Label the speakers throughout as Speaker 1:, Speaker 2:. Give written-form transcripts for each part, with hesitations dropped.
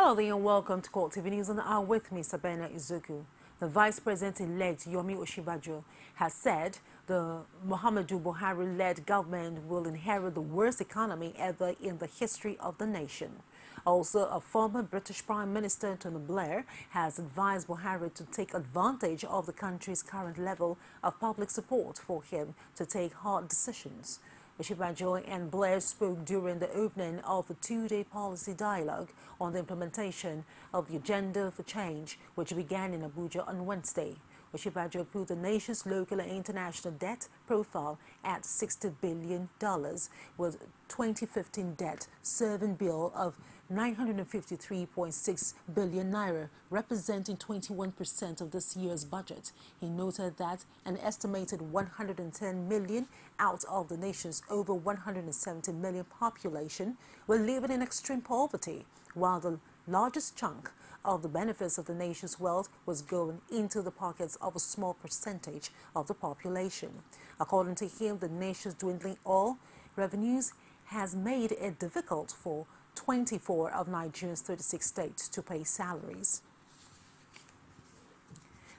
Speaker 1: Hello there and welcome to CoreTV News on the Hour with me, Sabina Izuku. The Vice President-elect Yomi Osinbajo has said the Muhammadu Buhari-led government will inherit the worst economy ever in the history of the nation. Also, a former British Prime Minister, Tony Blair, has advised Buhari to take advantage of the country's current level of public support for him to take hard decisions. Osinbajo and Blair spoke during the opening of a two-day policy dialogue on the implementation of the Agenda for Change, which began in Abuja on Wednesday. Osinbajo put the nation's local and international debt profile at $60 billion, with 2015 debt serving bill of 953.6 billion naira, representing 21% of this year's budget. He noted that an estimated 110 million out of the nation's over 170 million population were living in extreme poverty, while the largest chunk of the benefits of the nation's wealth was going into the pockets of a small percentage of the population. According to him, the nation's dwindling oil revenues has made it difficult for 24 of Nigeria's 36 states to pay salaries.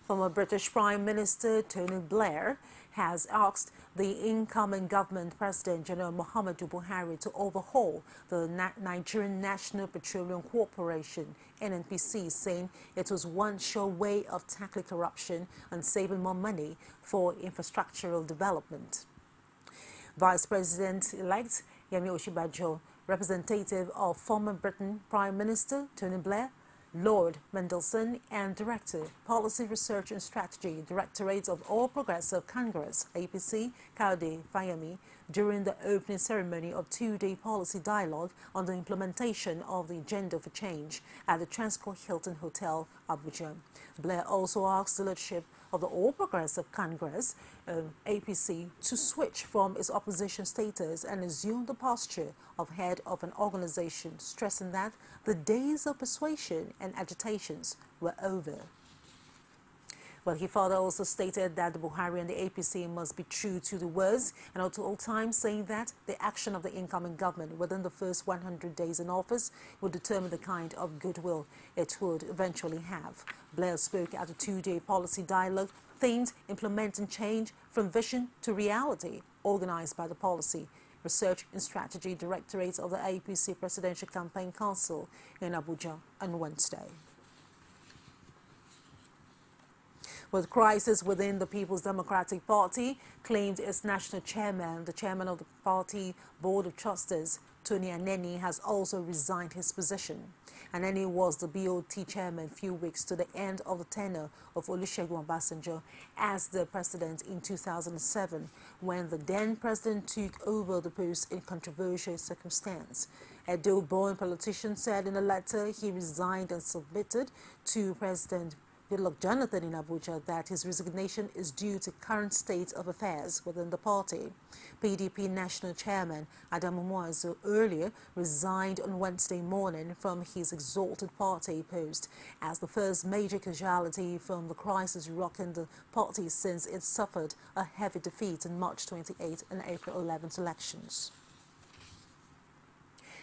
Speaker 1: Former British Prime Minister Tony Blair has asked the incoming government President General Muhammadu Buhari to overhaul the Nigerian National Petroleum Corporation (NNPC), saying it was one sure way of tackling corruption and saving more money for infrastructural development. Vice President-elect Yomi Osinbajo, representative of former Britain Prime Minister Tony Blair, Lord Mendelsohn, and Director, Policy Research and Strategy, Directorate of All Progressive Congress, APC, Kayode Fayemi, during the opening ceremony of two-day policy dialogue on the implementation of the Agenda for Change at the Transcorp Hilton Hotel, Abuja. Blair also asked the leadership of the All Progressive Congress, APC, to switch from its opposition status and assume the posture of head of an organization, stressing that the days of persuasion and agitations were over. Well, he further also stated that the Buhari and the APC must be true to the words and at all times, saying that the action of the incoming government within the first 100 days in office would determine the kind of goodwill it would eventually have. Blair spoke at a two-day policy dialogue themed Implementing Change from Vision to Reality, organized by the Policy Research and Strategy Directorate of the APC Presidential Campaign Council in Abuja on Wednesday. With crisis within the People's Democratic Party, claimed its national chairman, the chairman of the party Board of Trustees, Tony Aneni, has also resigned his position. Aneni was the BOT chairman a few weeks to the end of the tenure of Olusegun Obasanjo as the president in 2007, when the then president took over the post in controversial circumstance. Edo-born politician said in a letter he resigned and submitted to President Jonathan in Abuja that his resignation is due to current state of affairs within the party. PDP National Chairman Adamu Muazu earlier resigned on Wednesday morning from his exalted party post as the first major casualty from the crisis rocking the party since it suffered a heavy defeat in March 28 and April 11 elections.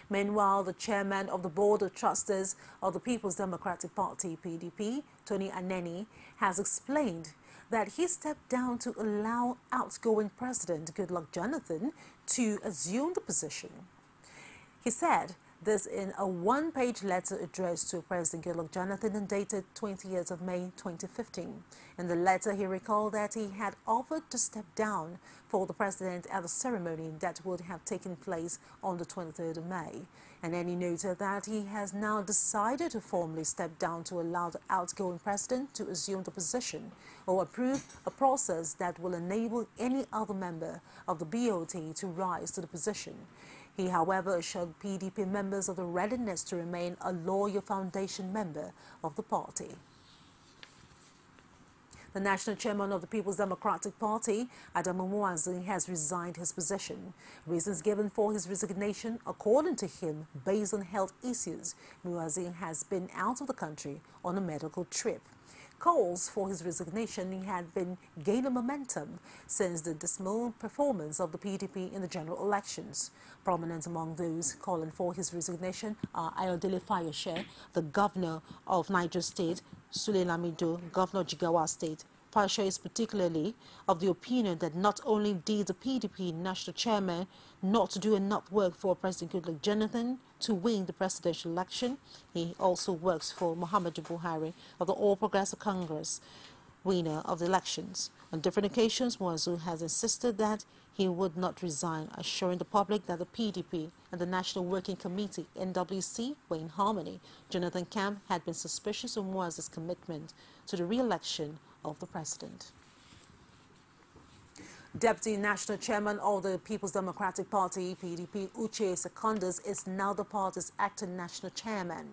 Speaker 1: Meanwhile, the chairman of the Board of Trustees of the People's Democratic Party, PDP, Tony Aneni, has explained that he stepped down to allow outgoing President Goodluck Jonathan to assume the position. He said this in a one-page letter addressed to President Goodluck Jonathan and dated 20th of May 2015. In the letter, he recalled that he had offered to step down for the president at the ceremony that would have taken place on the 23rd of May. And then he noted that he has now decided to formally step down to allow the outgoing president to assume the position or approve a process that will enable any other member of the BOT to rise to the position. He, however, assured PDP members of the readiness to remain a loyal foundation member of the party. The national chairman of the People's Democratic Party, Adamu Muazu, has resigned his position. Reasons given for his resignation, according to him, based on health issues. Muazu has been out of the country on a medical trip. Calls for his resignation had been gaining momentum since the dismal performance of the PDP in the general elections. Prominent among those calling for his resignation are Ayodele Fayose, the governor of Niger State, Sule Lamido, governor of Jigawa State. Fayose is particularly of the opinion that not only did the PDP national chairman not do enough work for President Goodluck Jonathan to win the presidential election, he also works for Muhammadu Buhari of the All Progressive Congress, winner of the elections. On different occasions, Muazu has insisted that he would not resign, assuring the public that the PDP and the National Working Committee, NWC, were in harmony. Jonathan Camp had been suspicious of Muazu's commitment to the re-election of the president. Deputy National Chairman of the People's Democratic Party, PDP, Uche Secondus, is now the party's acting national chairman.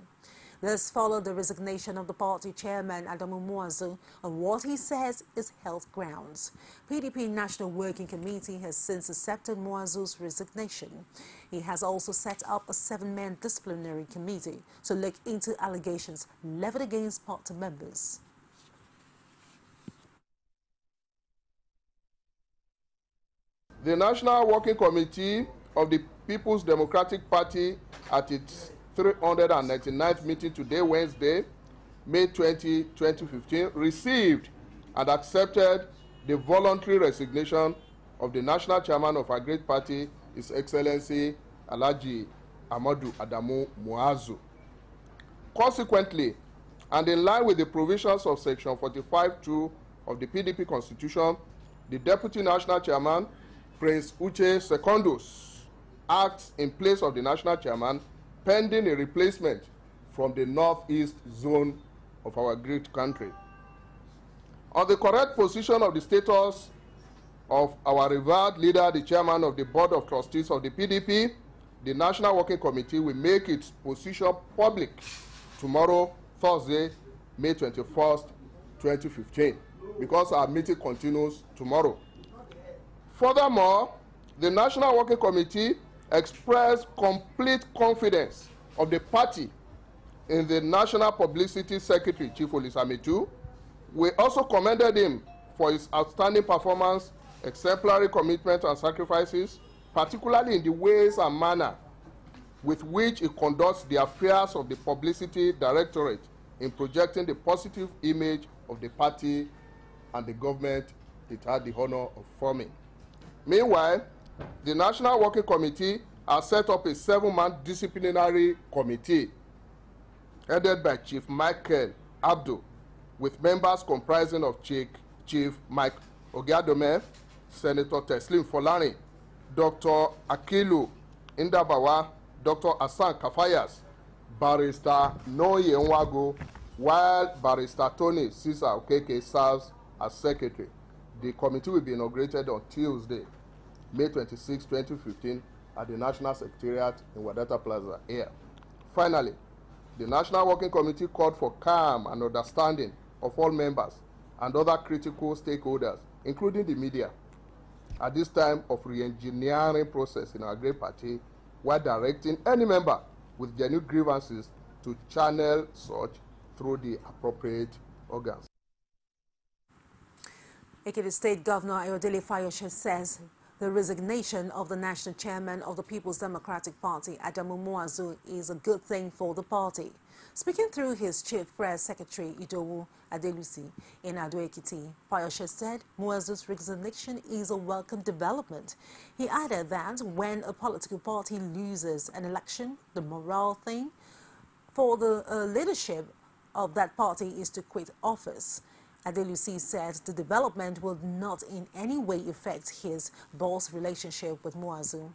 Speaker 1: This followed the resignation of the party chairman, Adamu Muazu, on what he says is health grounds. PDP National Working Committee has since accepted Muazu's resignation. He has also set up a 7-man disciplinary committee to look into allegations leveled against party members.
Speaker 2: The National Working Committee of the People's Democratic Party at its 399th meeting today, Wednesday, May 20, 2015, received and accepted the voluntary resignation of the National Chairman of our great party, His Excellency Alhaji Ahmadu Adamu Muazu. Consequently, and in line with the provisions of Section 45(2) of the PDP Constitution, the Deputy National Chairman, Prince Uche Secondus, acts in place of the National Chairman pending a replacement from the northeast zone of our great country. On the correct position of the status of our revered leader, the Chairman of the Board of Trustees of the PDP, the National Working Committee will make its position public tomorrow, Thursday, May 21st, 2015, because our meeting continues tomorrow. Furthermore, the National Working Committee expressed complete confidence of the party in the National Publicity Secretary, Chief Olisamitu. We also commended him for his outstanding performance, exemplary commitment and sacrifices, particularly in the ways and manner with which he conducts the affairs of the Publicity Directorate in projecting the positive image of the party and the government it had the honor of forming. Meanwhile, the National Working Committee has set up a 7-man disciplinary committee headed by Chief Michael Abdul, with members comprising of Chief Mike Ogiadome, Senator Teslim Folani, Dr. Akilu Indabawa, Dr. Hassan Kafayas, Barrister Noye Nwago, while Barrister Tony Cesar Okeke serves as secretary. The committee will be inaugurated on Tuesday, May 26, 2015, at the National Secretariat in Wadata Plaza here. Finally, the National Working Committee called for calm and understanding of all members and other critical stakeholders, including the media, at this time of re-engineering process in our great party, while directing any member with genuine grievances to channel such through the appropriate organs.
Speaker 1: Ekiti State Governor Ayodele Fayose says the resignation of the national chairman of the People's Democratic Party, Adamu Muazu, is a good thing for the party. Speaking through his chief press secretary, Idowu Adelusi, in Ado-Ekiti, Fayose said Muazu's resignation is a welcome development. He added that when a political party loses an election, the moral thing for the leadership of that party is to quit office. Adelusi said the development will not in any way affect his boss relationship with Muazu.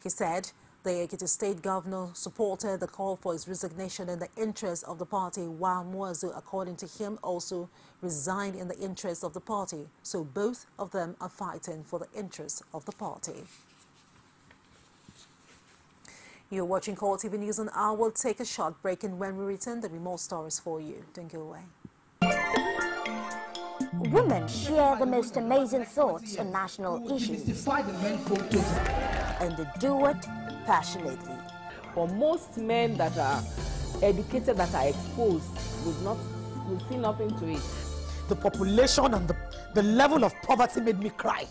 Speaker 1: He said the Ekiti State Governor supported the call for his resignation in the interest of the party, while Muazu, according to him, also resigned in the interest of the party. So both of them are fighting for the interests of the party. You're watching CoreTV News, and I will take a short break, and when we return, there'll be more stories for you. Don't go away.
Speaker 3: Women share the most amazing thoughts on national issues, and they do it passionately.
Speaker 4: For most men that are educated, that are exposed, would not we see nothing to it.
Speaker 5: The population and the level of poverty made me cry.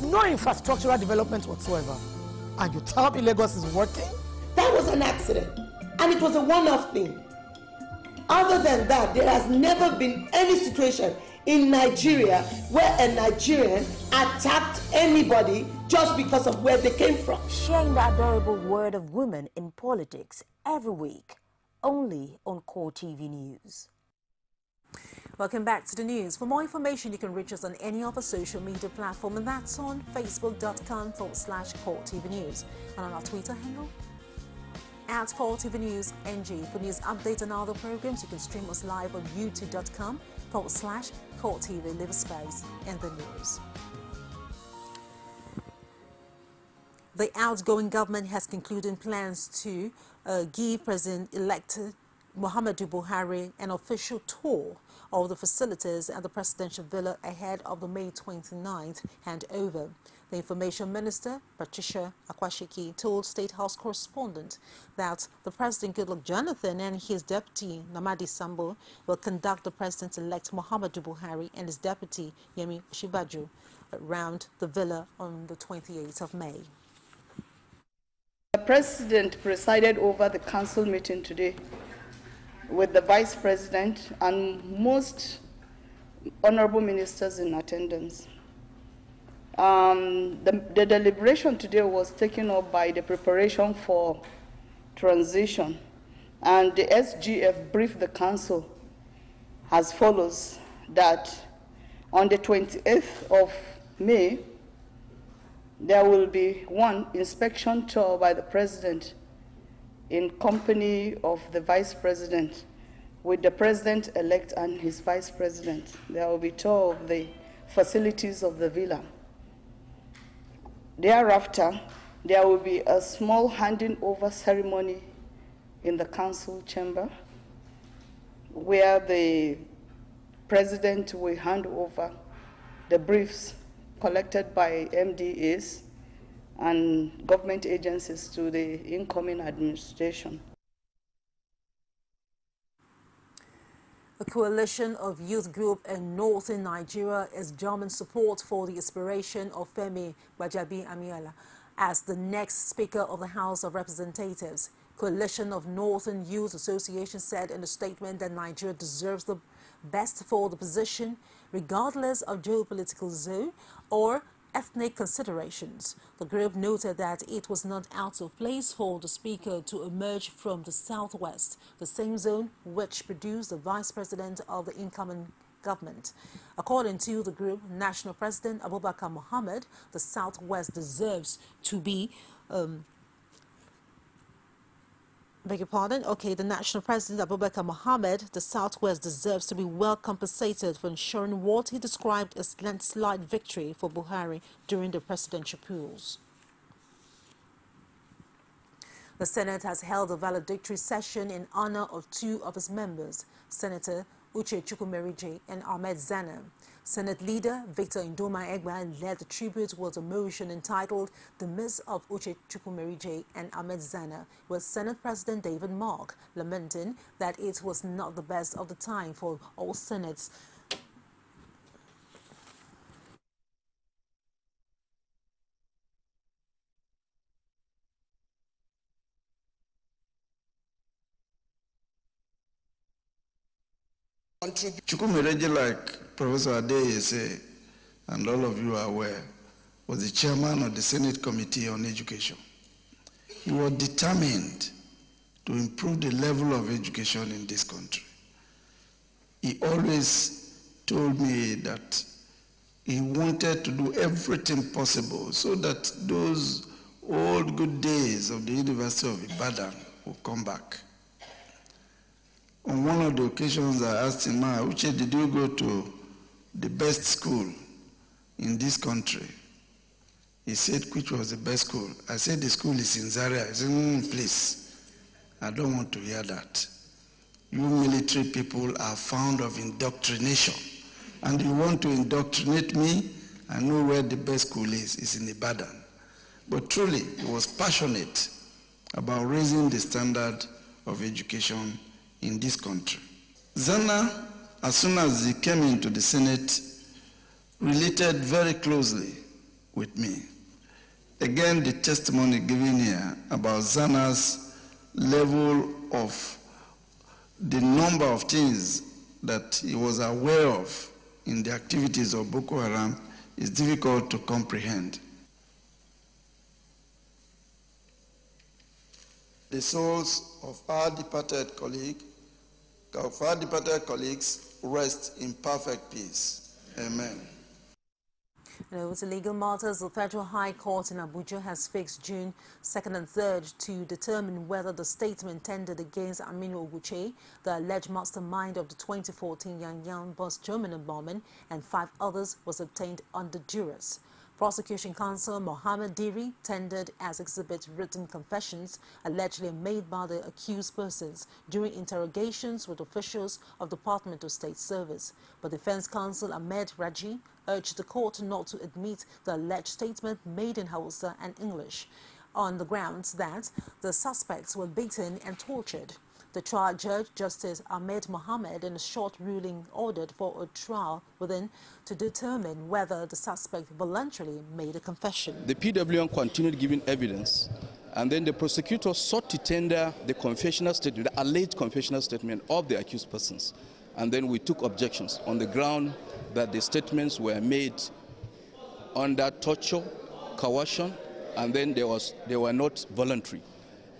Speaker 5: No infrastructural development whatsoever. And you tell me Lagos is working?
Speaker 6: That was an accident. And it was a one-off thing. Other than that, there has never been any situation in Nigeria where a Nigerian attacked anybody just because of where they came from.
Speaker 3: Sharing the adorable word of women in politics every week, only on CoreTV News.
Speaker 1: Welcome back to the news. For more information, you can reach us on any of our social media platform, and that's on facebook.com/CoreTV News, and on our Twitter handle at CoreTV News NG. For news updates and other programs, you can stream us live on youtube.com/CoreTV. Leave a space in the news. The outgoing government has concluded plans to give President-elect Muhammadu Buhari an official tour of the facilities at the presidential villa ahead of the May 29th handover. The Information Minister, Patricia Akwashiki, told State House correspondent that the President Goodluck Jonathan and his deputy, Namadi Sambo, will conduct the President-elect Muhammadu Buhari and his deputy, Yemi Osinbajo, around the villa on the 28th of May.
Speaker 7: The President presided over the council meeting today with the Vice President and most honorable ministers in attendance. The deliberation today was taken up by the preparation for transition, and the SGF briefed the council as follows: that on the 28th of May, there will be one inspection tour by the President in company of the Vice President, with the President-elect and his Vice President. There will be a tour of the facilities of the villa. Thereafter, there will be a small handing over ceremony in the council chamber, where the President will hand over the briefs collected by MDAs and government agencies to the incoming administration.
Speaker 1: A coalition of youth group in northern Nigeria is German support for the aspiration of Femi Gbajabiamila as the next Speaker of the House of Representatives. Coalition of Northern Youth Association said in a statement that Nigeria deserves the best for the position, regardless of geopolitical zone or ethnic considerations. The group noted that it was not out of place for the Speaker to emerge from the Southwest, the same zone which produced the Vice President of the incoming government. According to the group, National President Abubakar Mohammed, the Southwest deserves to be the National President Abubakar Mohammed, the Southwest deserves to be well compensated for ensuring what he described as landslide victory for Buhari during the presidential polls. The Senate has held a valedictory session in honor of two of its members, Senator Uche Chukwumerije and Ahmed Zana. Senate leader Victor Indoma Egba led the tribute with a motion entitled "The Miss of Uche Chukwumerije and Ahmed Zana," with Senate President David Mark lamenting that it was not the best of the time for all Senates.
Speaker 8: Chukwumerije, like Professor Adeye say, and all of you are aware, was the chairman of the Senate Committee on Education. He was determined to improve the level of education in this country. He always told me that he wanted to do everything possible so that those old good days of the University of Ibadan will come back. On one of the occasions, I asked him, Uche, did you go to the best school in this country? He said, which was the best school? I said, the school is in Zaria. He said, please, I don't want to hear that. You military people are fond of indoctrination, and you want to indoctrinate me. I know where the best school is. It's in Ibadan. But truly, he was passionate about raising the standard of education in this country. Zana, as soon as he came into the Senate, related very closely with me. Again, the testimony given here about Zana's level of the number of things that he was aware of in the activities of Boko Haram is difficult to comprehend. The souls of our departed colleagues rest in perfect peace. Amen.
Speaker 1: With legal matters, the Federal High Court in Abuja has fixed June 2nd and 3rd to determine whether the statement tendered against Aminu Oguche, the alleged mastermind of the 2014 Yanyan bus terminal bombing, and 5 others, was obtained under duress. Prosecution counsel Mohammed Diri tendered as exhibit written confessions allegedly made by the accused persons during interrogations with officials of Department of State Service. But defense counsel Ahmed Raji urged the court not to admit the alleged statement made in Hausa and English on the grounds that the suspects were beaten and tortured. The trial judge, Justice Ahmed Mohammed, in a short ruling, ordered for a trial within to determine whether the suspect voluntarily made a confession.
Speaker 4: The PWM continued giving evidence, and then the prosecutor sought to tender the confessional statement, the alleged confessional statement of the accused persons. And then we took objections on the ground that the statements were made under torture, coercion, and then they were not voluntary.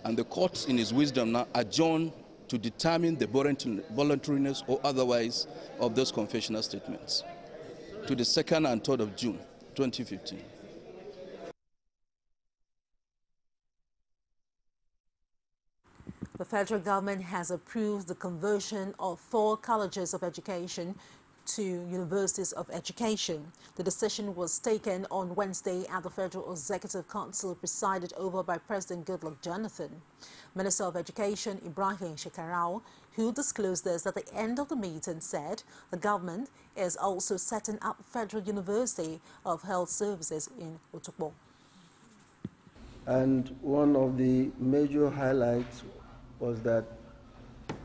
Speaker 4: And the court, in its wisdom, now adjourned to determine the voluntariness or otherwise of those confessional statements to the 2nd and 3rd of June 2015.
Speaker 1: The federal government has approved the conversion of 4 colleges of education to universities of education. The decision was taken on Wednesday at the Federal Executive Council presided over by President Goodluck Jonathan. Minister of Education Ibrahim Shekarau, who disclosed this at the end of the meeting, said the government is also setting up Federal University of Health Services in Otukpo.
Speaker 9: And one of the major highlights was that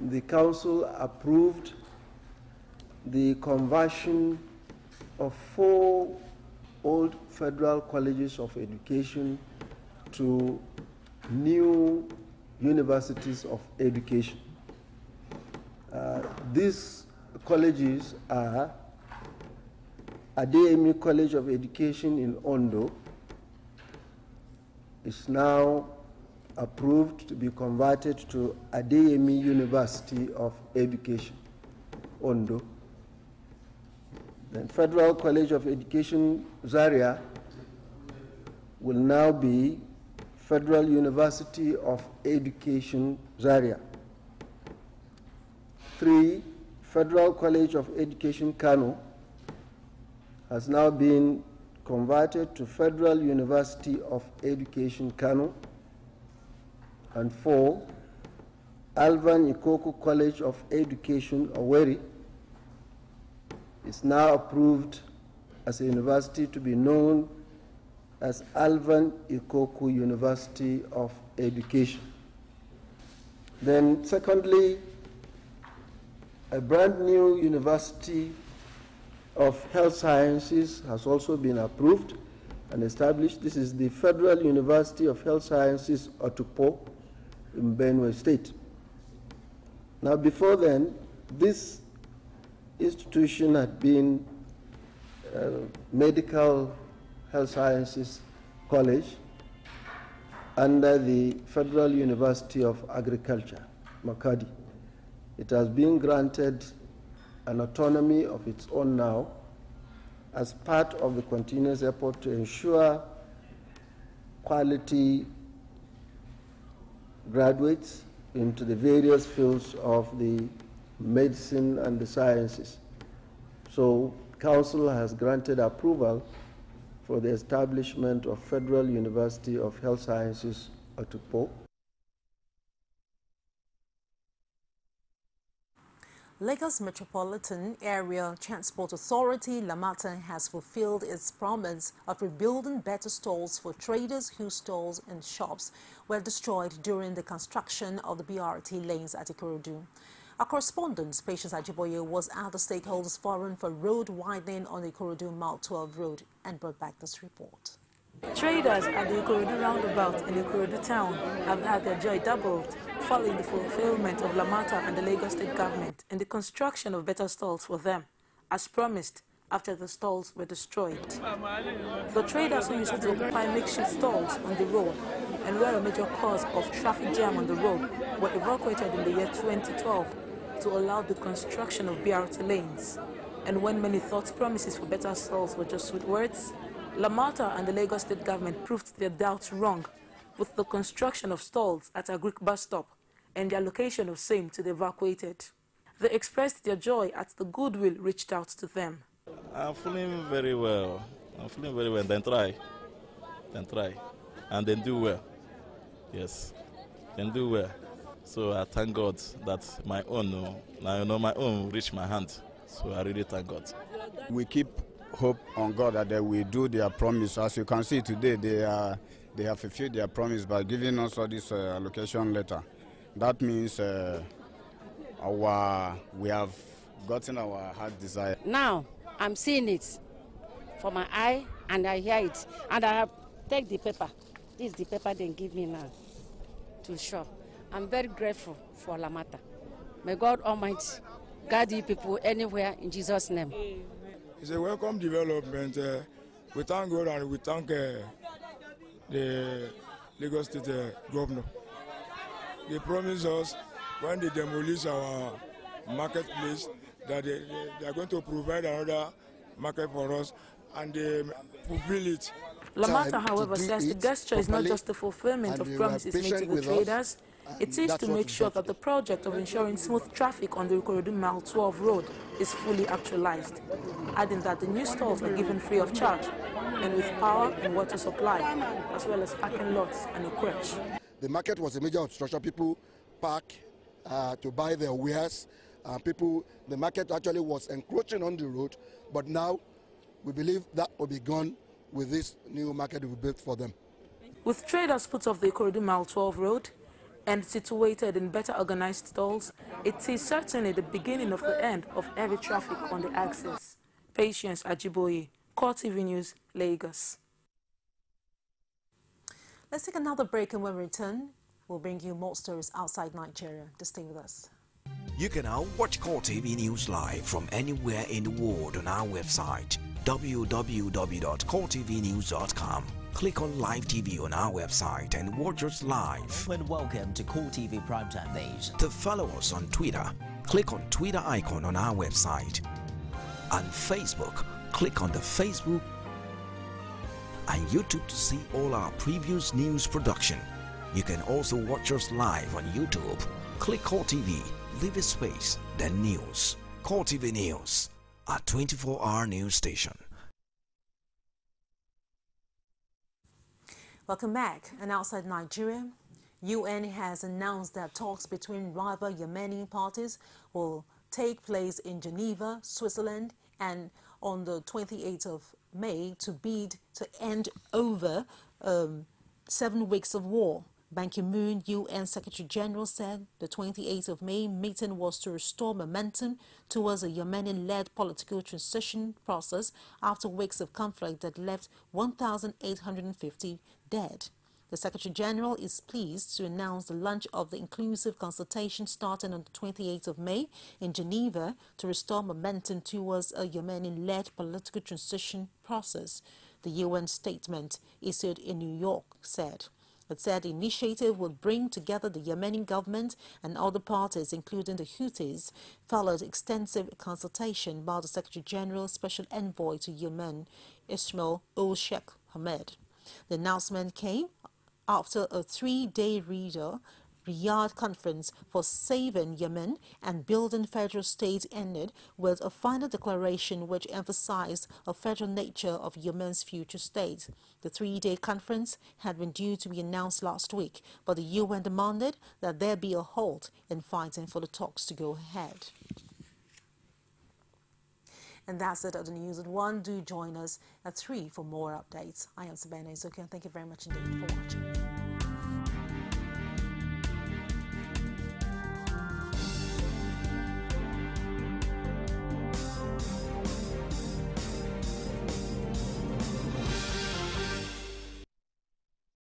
Speaker 9: the council approved the conversion of 4 old federal colleges of education to new universities of education. These colleges are Adeyemi College of Education in Ondo. Is now approved to be converted to Adeyemi University of Education, Ondo. The Federal College of Education, Zaria, will now be Federal University of Education, Zaria. 3, Federal College of Education, Kano, has now been converted to Federal University of Education, Kano. And 4, Alvan Ikoku College of Education, Owerri, is now approved as a university to be known as Alvan Ikoku University of Education. Then secondly, a brand new University of Health Sciences has also been approved and established. This is the Federal University of Health Sciences, Otukpo, in Benue State. Now, before then, this institution had been Medical Health Sciences College under the Federal University of Agriculture, Makadi. It has been granted an autonomy of its own now as part of the continuous effort to ensure quality graduates into the various fields of the medicine and the sciences. So Council has granted approval for the establishment of Federal University of Health Sciences, Otukpo.
Speaker 1: Lagos Metropolitan Area Transport Authority, Lamata, has fulfilled its promise of rebuilding better stalls for traders whose stalls and shops were destroyed during the construction of the BRT lanes at Ikorodu. Our correspondent, Patience Ajiboye, was at the stakeholders forum for road widening on the Ikorodu Mile 12 road and brought back this report.
Speaker 10: Traders at the Ikorodu roundabout in Ikorodu town have had their joy doubled following the fulfillment of Lamata and the Lagos State government in the construction of better stalls for them, as promised after the stalls were destroyed. The traders who used to occupy makeshift stalls on the road and were a major cause of traffic jam on the road were evacuated in the year 2012 to allow the construction of BRT lanes. And when many thought promises for better stalls were just sweet words, Lamata and the Lagos State government proved their doubts wrong with the construction of stalls at a Greek bus stop and the allocation of same to the evacuated. They expressed their joy at the goodwill reached out to them.
Speaker 11: I'm feeling very well. Then try. And then do well. Yes, then do well. So I thank God that my own will reach my hand. So I really thank God.
Speaker 12: We keep hope on God that they will do their promise. As you can see today, they have fulfilled their promise by giving us all this allocation letter. That means we have gotten our heart desire.
Speaker 13: Now I'm seeing it for my eye and I hear it, and I have take the paper. This is the paper they give me now to show. I'm very grateful for Lamata. May God Almighty guide you people anywhere in Jesus' name.
Speaker 14: It's a welcome development. We thank God and we thank the Lagos State governor. They promised us when they demolish our marketplace that they are going to provide another market for us, and they fulfill it.
Speaker 10: Lamata, however, says the gesture is not just the fulfillment of promises made to the traders. It is to make sure that the project of ensuring smooth traffic on the Ikorodu Mile 12 road is fully actualized, adding that the new stalls are given free of charge and with power and water supply, as well as parking lots and a crèche.
Speaker 15: The market was a major obstruction. People park to buy their wares. The market actually was encroaching on the road, but now we believe that will be gone with this new market we built for them.
Speaker 10: With traders put off the Ikorodu Mile 12 road and situated in better organized stalls, it is certainly the beginning of the end of heavy traffic on the axis. Patience Ajiboye, CoreTV News, Lagos.
Speaker 1: Let's take another break, and when we return, we'll bring you more stories outside Nigeria. Just stay with us.
Speaker 16: You can now watch CoreTV News live from anywhere in the world on our website, www.coretvnews.com. Click on Live TV on our website and watch us live.
Speaker 17: And welcome to CoreTV Primetime Days.
Speaker 16: To follow us on Twitter, click on Twitter icon on our website. On Facebook, click on the Facebook and YouTube to see all our previous news production. You can also watch us live on YouTube. Click CoreTV, leave a space, then News. CoreTV News, our 24-hour news station.
Speaker 1: Welcome back. And outside Nigeria, UN has announced that talks between rival Yemeni parties will take place in Geneva, Switzerland, and on the 28th of May to bid to end over 7 weeks of war. Ban Ki-moon, UN Secretary General, said the 28th of May meeting was to restore momentum towards a Yemeni-led political transition process after weeks of conflict that left 1,850 dead. The Secretary General is pleased to announce the launch of the inclusive consultation starting on the 28th of May in Geneva to restore momentum towards a Yemeni-led political transition process. The UN statement issued in New York said. It said the initiative will bring together the Yemeni government and other parties, including the Houthis, followed extensive consultation by the Secretary General's Special Envoy to Yemen, Ismail ul-Sheikh Ahmed. The announcement came after a 3-day Riyadh conference for saving Yemen and building federal state ended with a final declaration which emphasized a federal nature of Yemen's future state. The 3-day conference had been due to be announced last week, but the UN demanded that there be a halt in fighting for the talks to go ahead. And that's it at the news at 1. Do join us at 3 for more updates. I am Sabina Izuki, and thank you very much indeed for watching.